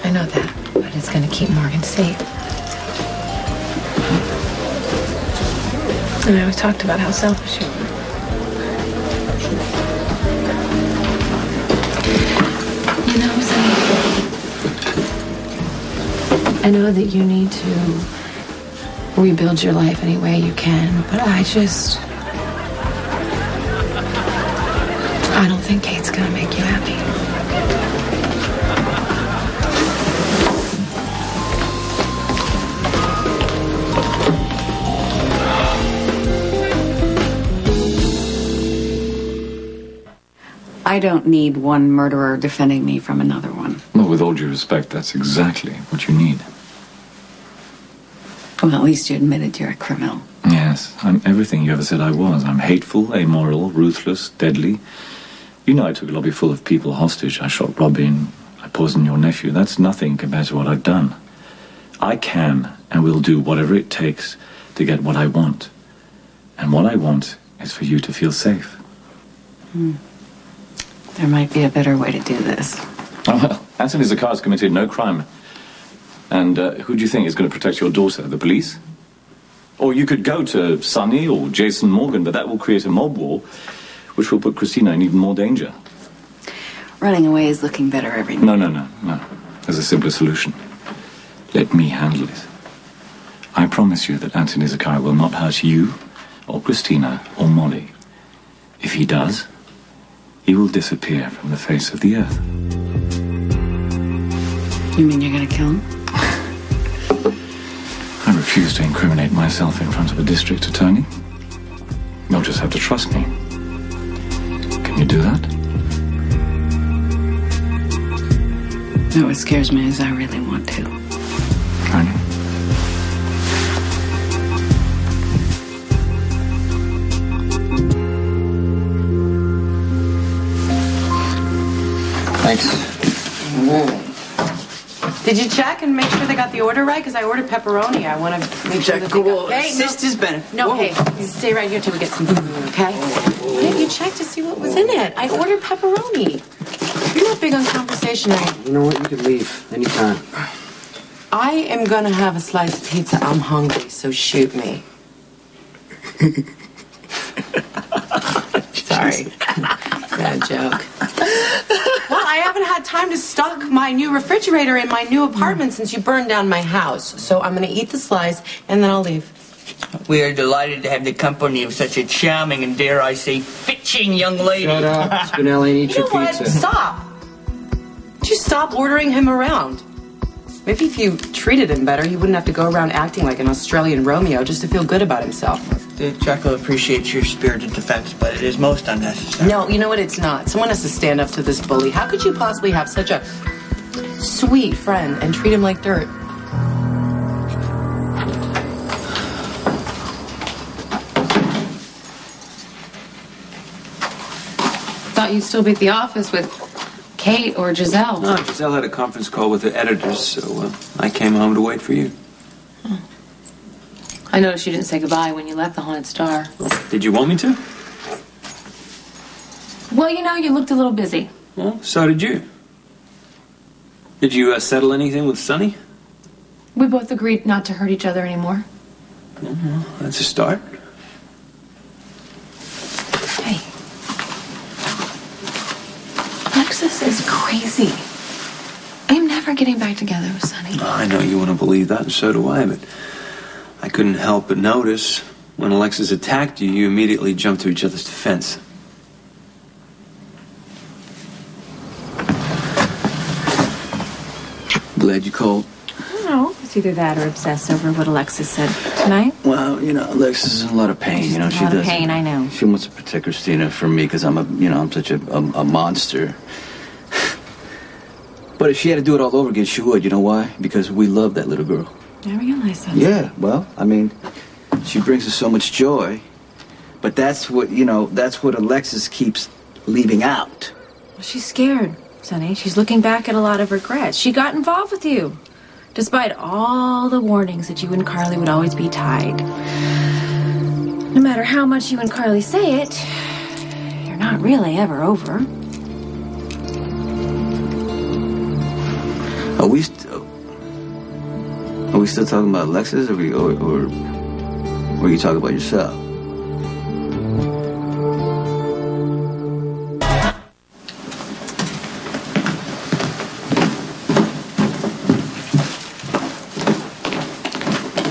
I know that, but it's going to keep Morgan safe. And I always talked about how selfish you were. You know, Sonny, I know that you need to rebuild your life any way you can, but I don't think Kate's gonna make you happy. I don't need one murderer defending me from another one. Well, with all due respect, that's exactly what you need. Well, at least you admitted you're a criminal. Yes, I'm everything you ever said I was. I'm hateful, amoral, ruthless, deadly. You know I took a lobby full of people hostage. I shot Robbie and I poisoned your nephew. That's nothing compared to what I've done. I can and will do whatever it takes to get what I want. And what I want is for you to feel safe. There might be a better way to do this. Oh, well, Anthony Zaccare's committed no crime. And who do you think is going to protect your daughter? The police? Or you could go to Sonny or Jason Morgan, but that will create a mob war, which will put Christina in even more danger. Running away is looking better every day. No. There's a simpler solution. Let me handle it. I promise you that Anthony Zaccare will not hurt you, or Christina, or Molly. If he does, he will disappear from the face of the earth. You mean you're gonna kill him? I refuse to incriminate myself in front of a district attorney. You'll just have to trust me. Can you do that? No, what scares me is I really want to. Can you? Thanks. Did you check and make sure they got the order right? Because I ordered pepperoni. I want to make sure that they got... Hey, Sister's benefit. No, hey, stay right here till we get some food, okay? Why didn't you check to see what was in it? I ordered pepperoni. You're not big on conversation, are you? You know what? You can leave anytime. I am going to have a slice of pizza. I'm hungry, so shoot me. Sorry. Bad joke. Well, I haven't had time to stock my new refrigerator in my new apartment since you burned down my house. So I'm going to eat the slice, and then I'll leave. We are delighted to have the company of such a charming and, dare I say, fetching young lady. Shut up, Spinelli, and eat your pizza. Stop. Just stop ordering him around. Maybe if you treated him better, he wouldn't have to go around acting like an Australian Romeo just to feel good about himself. Jacko appreciates your spirited defense, but it is most unnecessary. No, you know what? It's not. Someone has to stand up to this bully. How could you possibly have such a sweet friend and treat him like dirt? Thought you'd still be at the office with Kate or Giselle. No, Giselle had a conference call with the editors, so I came home to wait for you. I noticed you didn't say goodbye when you left the Haunted Star. Did you want me to? Well, you know, you looked a little busy. Well, so did you. Did you settle anything with Sonny? We both agreed not to hurt each other anymore. Well, that's a start. Hey. Alexis is crazy. I'm never getting back together with Sonny. Oh, I know you want to believe that, and so do I, but I couldn't help but notice when Alexis attacked you, you immediately jumped to each other's defense. Glad you called. I don't know. It's either that or obsess over what Alexis said tonight. Well, you know, Alexis is in a lot of pain. You know, she does. Pain, I know. She wants to protect Christina from me because I'm such a monster. But if she had to do it all over again, she would. You know why? Because we love that little girl. I realize that. Yeah, well, I mean, she brings us so much joy. But that's what Alexis keeps leaving out. Well, she's scared, Sonny. She's looking back at a lot of regrets. She got involved with you, despite all the warnings that you and Carly would always be tied. No matter how much you and Carly say it, you're not really ever over. Are we still talking about Alexis, or are you talking about yourself?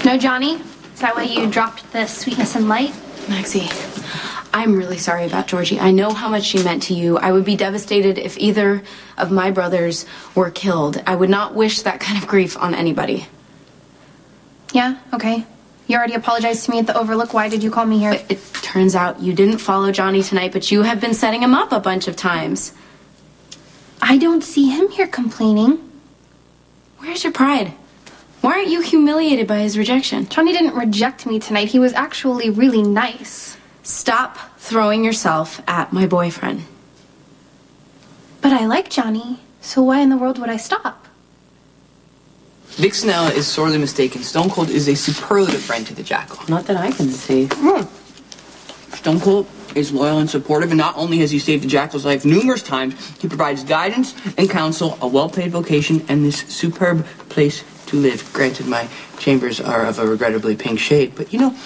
No, Johnny? Is that why you dropped the sweetness and light? Maxie, I'm really sorry about Georgie. I know how much she meant to you. I would be devastated if either of my brothers were killed. I would not wish that kind of grief on anybody. Yeah, okay. You already apologized to me at the Overlook. Why did you call me here? It turns out you didn't follow Johnny tonight, but you have been setting him up a bunch of times. I don't see him here complaining. Where's your pride? Why aren't you humiliated by his rejection? Johnny didn't reject me tonight. He was actually really nice. Stop throwing yourself at my boyfriend. But I like Johnny, so why in the world would I stop? Vic Snella is sorely mistaken. Stone Cold is a superlative friend to the Jackal. Not that I can see. Stone Cold is loyal and supportive, and not only has he saved the Jackal's life numerous times, he provides guidance and counsel, a well-paid vocation, and this superb place to live. Granted, my chambers are of a regrettably pink shade, but you know,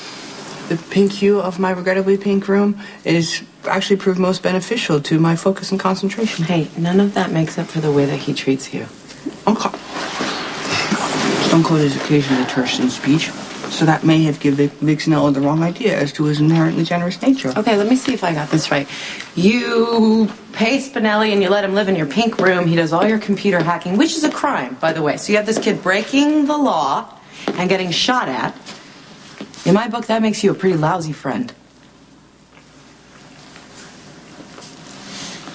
the pink hue of my regrettably pink room is actually proved most beneficial to my focus and concentration. Hey, none of that makes up for the way that he treats you. Okay. Stone Cold is occasionally terse in speech, so that may have given Vic Snella the wrong idea as to his inherently generous nature. Okay, let me see if I got this right. You pay Spinelli and you let him live in your pink room. He does all your computer hacking, which is a crime, by the way. So you have this kid breaking the law and getting shot at. In my book, that makes you a pretty lousy friend.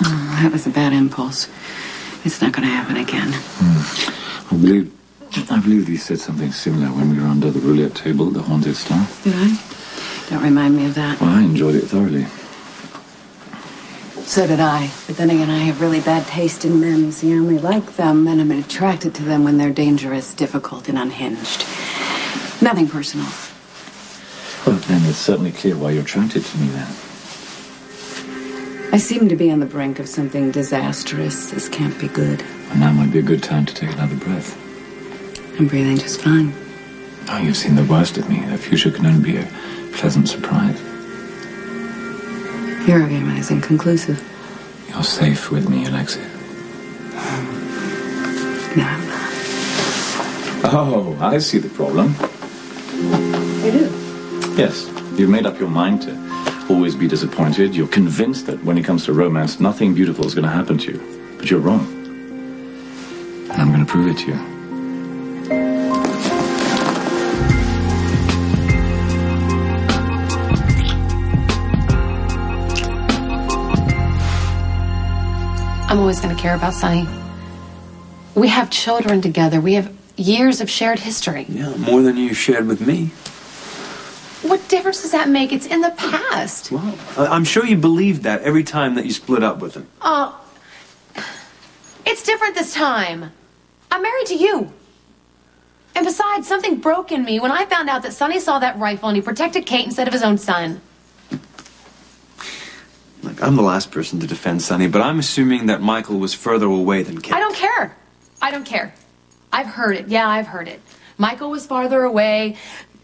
Oh, that was a bad impulse. It's not going to happen again. I believe you said something similar when we were under the roulette table, the haunted star. Did I? Don't remind me of that. Well, I enjoyed it thoroughly. So did I. But then again, I have really bad taste in men. See, I only like them, and I'm attracted to them when they're dangerous, difficult, and unhinged. Nothing personal. Well, then it's certainly clear why you're attracted to me, then. I seem to be on the brink of something disastrous. This can't be good. And now might be a good time to take another breath. I'm breathing just fine. Oh, you've seen the worst of me. The future can only be a pleasant surprise. Your argument is inconclusive. You're safe with me, Alexia. No, I'm not. Oh, I see the problem. You do? Yes, you've made up your mind to always be disappointed. You're convinced that when it comes to romance, nothing beautiful is going to happen to you. But you're wrong. And I'm going to prove it to you. I'm always going to care about Sonny. We have children together. We have years of shared history. Yeah, more than you shared with me. What difference does that make? It's in the past. Well, I'm sure you believed that every time that you split up with him. Oh, it's different this time. I'm married to you. And besides, something broke in me when I found out that Sonny saw that rifle and he protected Kate instead of his own son. Look, I'm the last person to defend Sonny, but I'm assuming that Michael was further away than Kate. I don't care. I don't care. I've heard it. Yeah, I've heard it. Michael was farther away.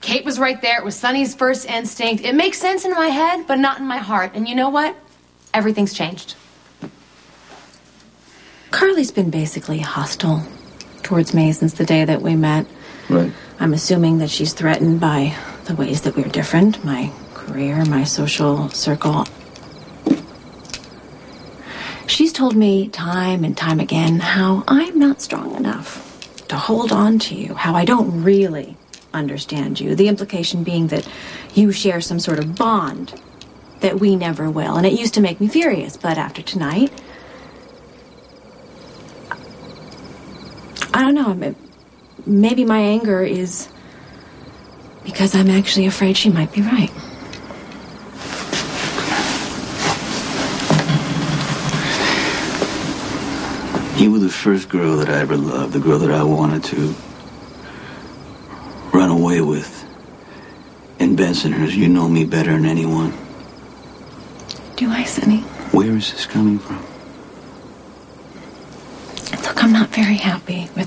Kate was right there. It was Sonny's first instinct. It makes sense in my head, but not in my heart. And you know what? Everything's changed. Carly's been basically hostile towards me since the day that we met. Right. I'm assuming that she's threatened by the ways that we're different. My career, my social circle. She's told me time and time again how I'm not strong enough to hold on to you, how I don't really understand you. The implication being that you share some sort of bond that we never will. And it used to make me furious, but after tonight, I don't know, maybe my anger is because I'm actually afraid she might be right. You were the first girl that I ever loved, the girl that I wanted to run away with. In Bensonhurst, you know me better than anyone. Do I, Sonny? Where is this coming from? Look, I'm not very happy with